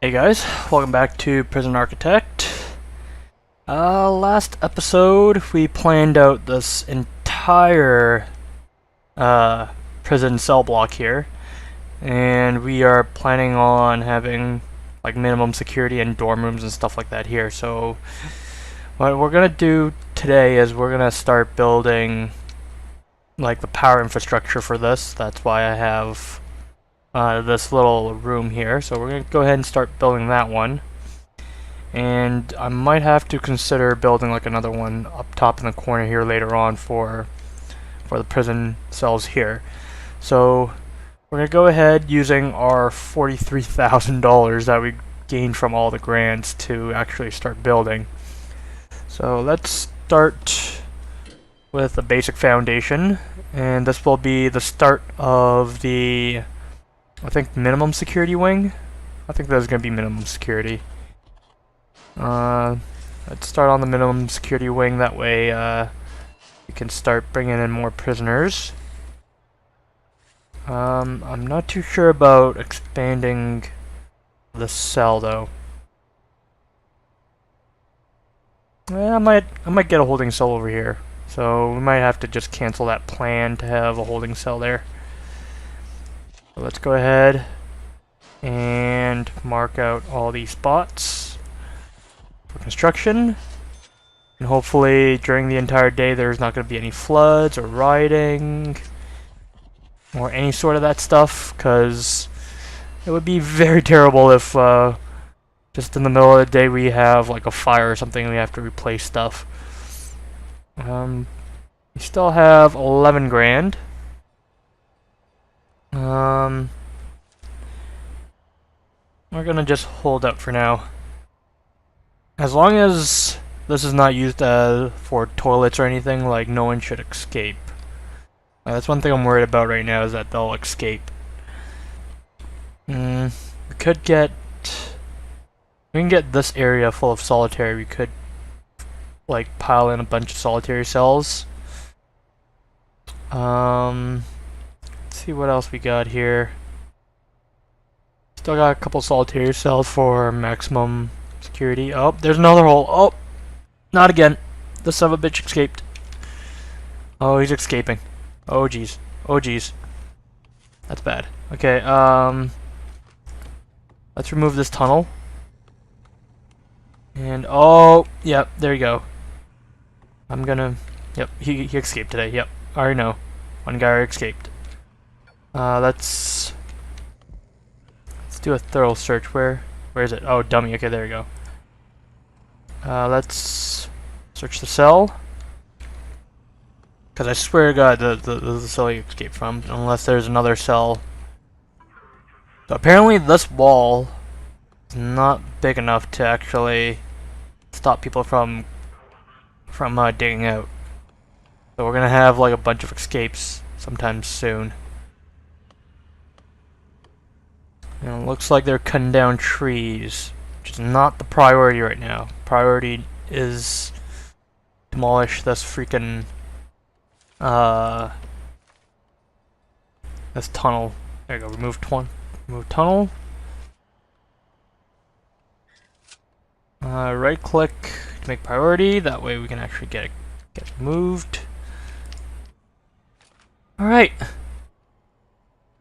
Hey guys, welcome back to Prison Architect. Last episode we planned out this entire prison cell block here, and we are planning on having like minimum security and dorm rooms and stuff like that here. So what we're gonna do today is we're gonna start building like the power infrastructure for this. That's why I have this little room here. So we're going to go ahead and start building that one. And I might have to consider building like another one up top in the corner here later on for the prison cells here. So we're going to go ahead using our $43,000 that we gained from all the grants to actually start building. So let's start with a basic foundation, and this will be the start of the I think minimum security wing. I think that's going to be minimum security. Let's start on the minimum security wing. That way we can start bringing in more prisoners. I'm not too sure about expanding the cell though. I might get a holding cell over here. So we might have to just cancel that plan to have a holding cell there. So let's go ahead and mark out all these spots for construction. And hopefully during the entire day there's not going to be any floods or rioting or any sort of that stuff, because it would be very terrible if just in the middle of the day we have like a fire or something and we have to replace stuff. We still have 11 grand. We're gonna just hold up for now. As long as this is not used for toilets or anything, like no one should escape. That's one thing I'm worried about right now, is that they'll escape. We could get... We can get this area full of solitary. We could like pile in a bunch of solitary cells. Let's see what else we got here. Still got a couple solitary cells for maximum security. Oh, there's another hole. Oh, not again. The son of a bitch escaped. Oh, he's escaping. Oh, jeez. Oh, jeez. That's bad. Okay, let's remove this tunnel. And, oh, yep, there you go. I'm gonna... Yep, he escaped today. Yep, I already know. One guy already escaped. Let's do a thorough search. Where is it? Oh, dummy. Okay, there you go. Let's search the cell. Because I swear to God, the cell you escaped from, unless there's another cell. So apparently this wall is not big enough to actually stop people from digging out. So we're gonna have like a bunch of escapes sometime soon. And it looks like they're cutting down trees, which is not the priority right now. Priority is demolish this freaking this tunnel. There you go. Remove tunnel. Right click to make priority. That way we can actually get moved. All right.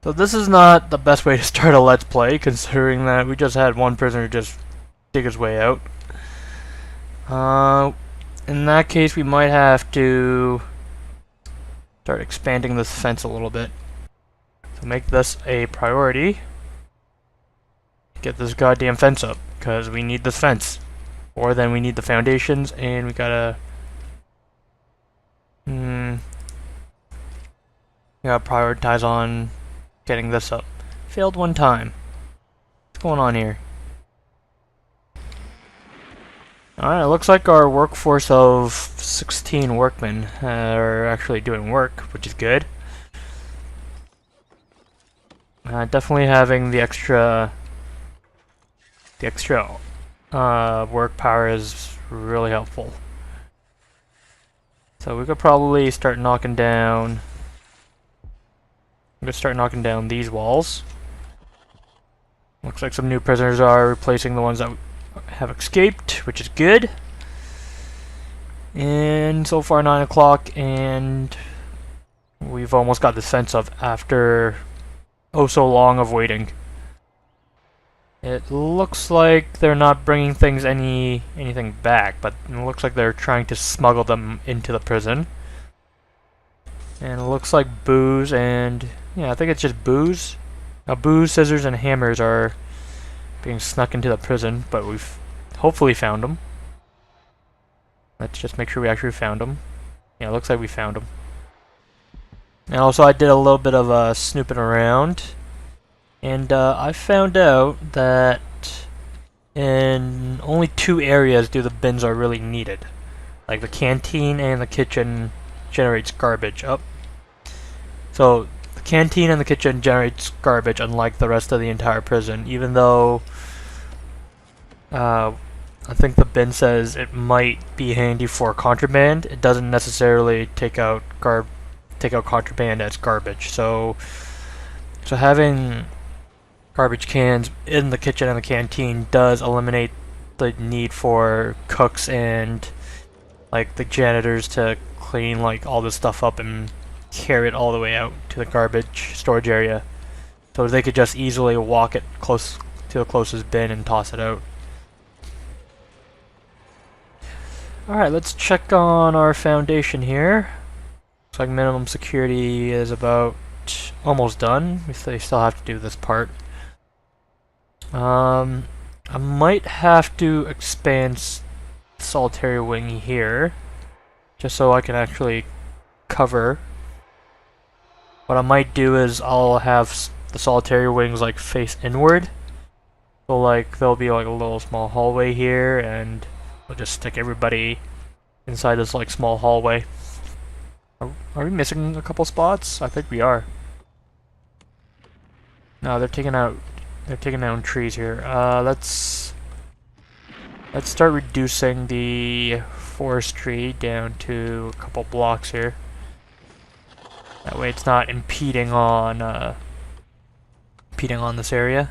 So this is not the best way to start a Let's Play, considering that we just had one prisoner just dig his way out. In that case, we might have to start expanding this fence a little bit. So make this a priority. Get this goddamn fence up, because we need this fence. Or then we need the foundations, and we gotta... we gotta prioritize on getting this up. Failed one time. What's going on here? Alright, it looks like our workforce of 16 workmen are actually doing work, which is good. Definitely having the extra work power is really helpful. So we could probably start knocking down... I'm gonna start knocking down these walls. Looks like some new prisoners are replacing the ones that have escaped, which is good. And so far 9 o'clock, and we've almost got the sense of after oh so long of waiting. It looks like they're not bringing anything back, but it looks like they're trying to smuggle them into the prison. And it looks like booze and yeah, I think it's just booze. Now booze, scissors, and hammers are being snuck into the prison, but we've hopefully found them. Let's just make sure we actually found them. Yeah, it looks like we found them. And also I did a little bit of snooping around. And I found out that in only 2 areas do the bins are really needed. Like the canteen and the kitchen generates garbage. So the canteen and the kitchen generates garbage, unlike the rest of the entire prison, even though I think the bin says it might be handy for contraband. It doesn't necessarily take out contraband as garbage. So having garbage cans in the kitchen and the canteen does eliminate the need for cooks and like the janitors to clean like all this stuff up and carry it all the way out to the garbage storage area, so they could just easily walk it close to the closest bin and toss it out. Alright, let's check on our foundation here. Looks like minimum security is about almost done. They still have to do this part. I might have to expand solitary wing here, just so I can actually cover. What I might do is I'll have the solitary wings like face inward, so like there'll be like a little small hallway here, and we'll just stick everybody inside this like small hallway. Are we missing a couple spots? I think we are. No, they're taking down trees here. Let's start reducing the forestry down to a couple blocks here. That way it's not impeding on this area.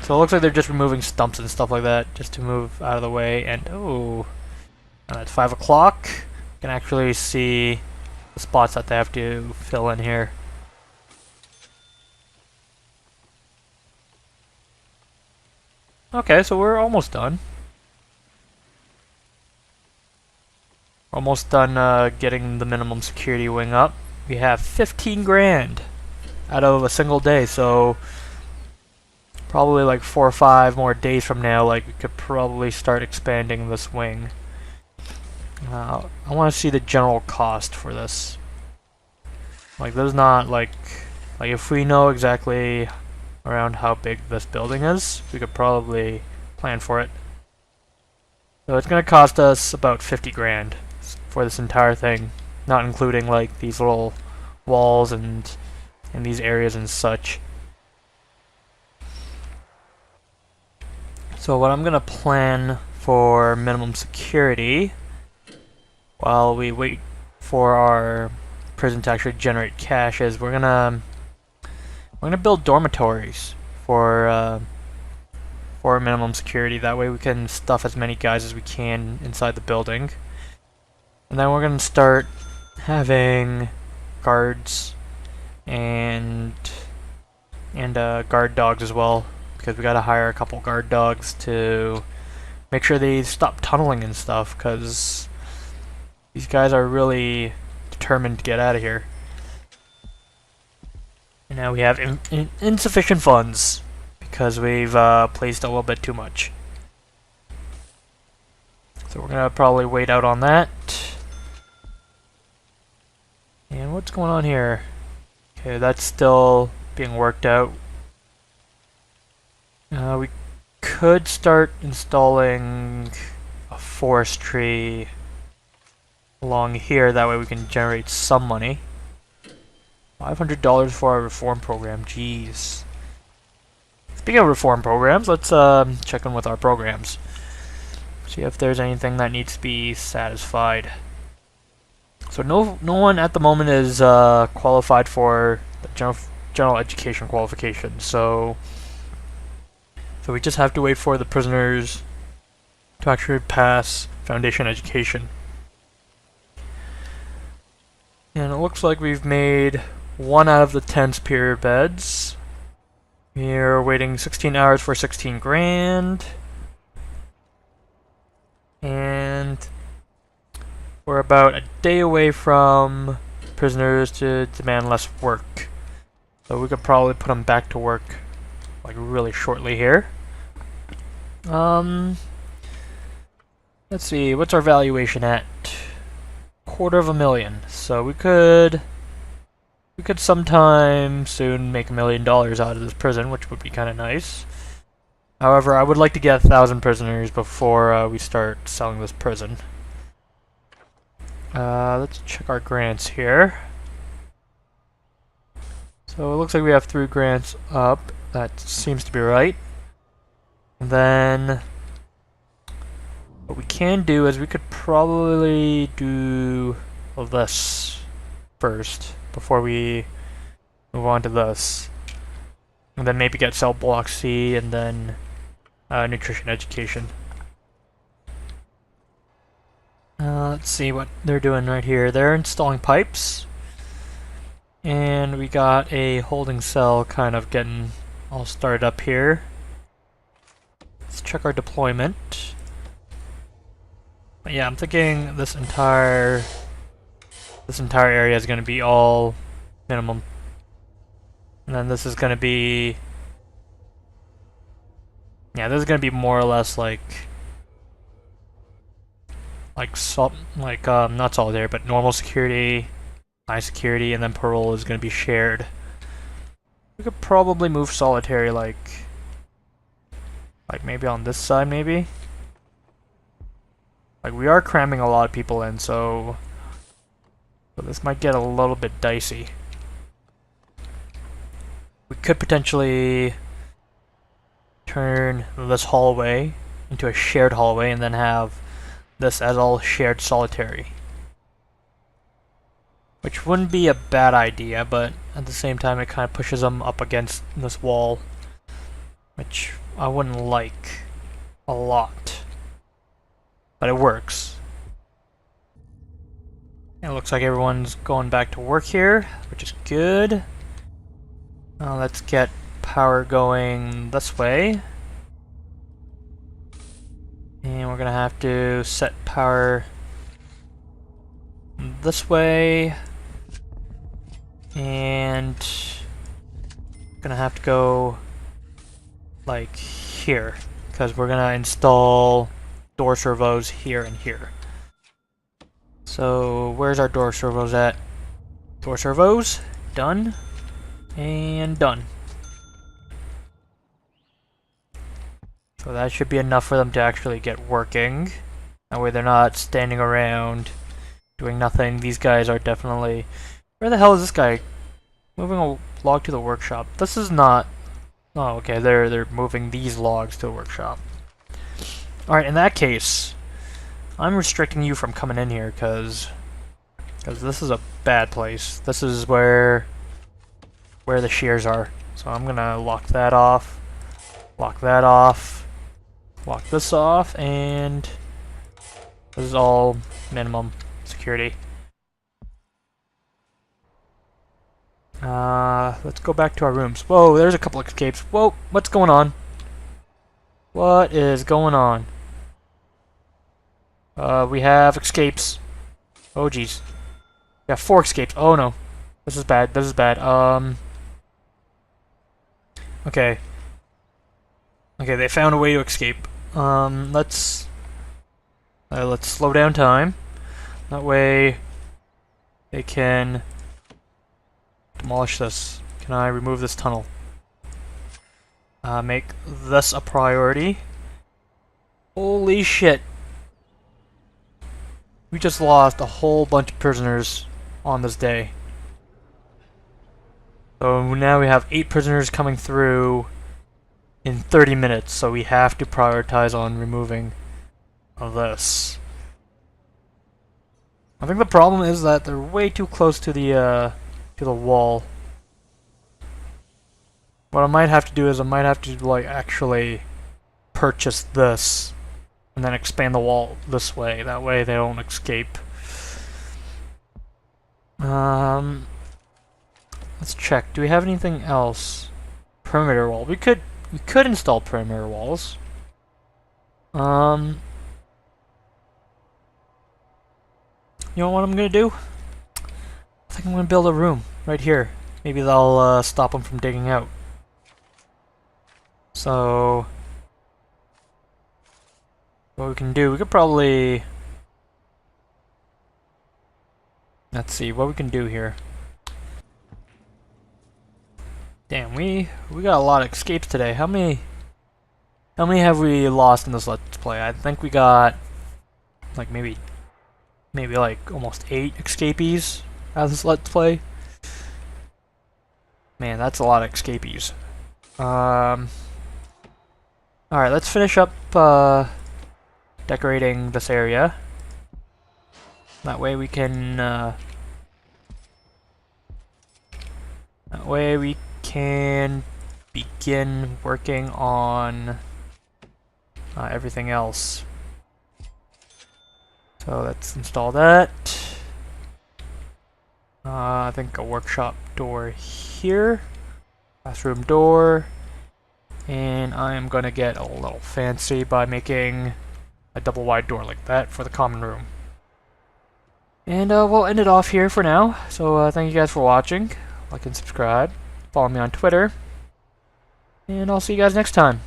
So it looks like they're just removing stumps and stuff like that just to move out of the way. And oh, it's 5 o'clock. You can actually see the spots that they have to fill in here. Okay, so we're almost done. Almost done getting the minimum security wing up. We have 15 grand out of a single day, so probably like 4 or 5 more days from now, like we could probably start expanding this wing. I want to see the general cost for this. Like, there's not like if we know exactly around how big this building is, we could probably plan for it. So it's gonna cost us about 50 grand for this entire thing, not including like these little walls and these areas and such. So what I'm gonna plan for minimum security, while we wait for our prison to actually generate cash, is we're gonna build dormitories for minimum security. That way we can stuff as many guys as we can inside the building. And then we're gonna start having guards and guard dogs as well, because we gotta hire a couple guard dogs to make sure they stop tunneling and stuff, because these guys are really determined to get out of here. And now we have insufficient funds because we've placed a little bit too much. So we're gonna probably wait out on that. And what's going on here? Okay, that's still being worked out. We could start installing a forestry along here, that way we can generate some money. $500 for our reform program, jeez. Speaking of reform programs, let's check in with our programs. See if there's anything that needs to be satisfied. So no one at the moment is qualified for the general education qualification. So So we just have to wait for the prisoners to actually pass foundation education. And it looks like we've made 1 out of the 10 superior beds. We're waiting 16 hours for 16 grand. And we're about a day away from prisoners to demand less work. So we could probably put them back to work like really shortly here. Let's see, what's our valuation at? $250,000. So we could sometime soon make $1 million out of this prison, which would be kind of nice. However, I would like to get 1,000 prisoners before we start selling this prison. Let's check our grants here. So it looks like we have 3 grants up. That seems to be right. And then what we can do is we could probably do this first before we move on to this. And then maybe get cell block C and then nutrition education. Let's see what they're doing right here. They're installing pipes. And we got a holding cell kind of getting all started up here. Let's check our deployment. But yeah, I'm thinking this entire area is going to be all minimum. And then this is going to be... yeah, this is going to be more or less like not solitary, but normal security, high security, and then parole is going to be shared. We could probably move solitary like maybe on this side, maybe. Like, we are cramming a lot of people in, so this might get a little bit dicey. We could potentially turn this hallway into a shared hallway and then have this as all shared solitary. Which wouldn't be a bad idea, but at the same time it kind of pushes them up against this wall, which I wouldn't like a lot. But it works. It looks like everyone's going back to work here, which is good. Let's get power going this way. And we're gonna have to set power this way. And gonna have to go like here, because we're gonna install door servos here and here. So where's our door servos at? Door servos, done, and done. So that should be enough for them to actually get working. That way they're not standing around doing nothing. These guys are definitely... where the hell is this guy? Moving a log to the workshop. This is not... oh, okay, they're moving these logs to the workshop. Alright, in that case, I'm restricting you from coming in here, because this is a bad place. This is where the shears are. So I'm gonna lock that off, lock that off, lock this off, and this is all minimum security. Let's go back to our rooms. Whoa, there's a couple of escapes. Whoa, what's going on? What is going on? We have escapes. Oh jeez. We have 4 escapes. Oh no. This is bad. This is bad. Okay. Okay, they found a way to escape. Let's slow down time. That way they can demolish this. Can I remove this tunnel? Make this a priority. Holy shit. We just lost a whole bunch of prisoners on this day. So now we have 8 prisoners coming through in 30 minutes, so we have to prioritize on removing this. I think the problem is that they're way too close to the wall. What I might have to do is I might have to like actually purchase this and then expand the wall this way. That way they don't escape. Let's check. Do we have anything else? Perimeter wall. We could install perimeter walls. You know what I'm gonna do? I think I'm gonna build a room right here. Maybe that'll stop them from digging out. So what we can do, we could probably, let's see what we can do here. Damn, we got a lot of escapes today. How many have we lost in this Let's Play? I think we got like maybe like almost 8 escapees out of this Let's Play. Man, that's a lot of escapees. Alright, let's finish up decorating this area. That way we can begin working on everything else. So let's install that. I think a workshop door here, classroom door, and I am gonna get a little fancy by making a double wide door like that for the common room. And we'll end it off here for now. So thank you guys for watching. Like and subscribe. Follow me on Twitter. And I'll see you guys next time.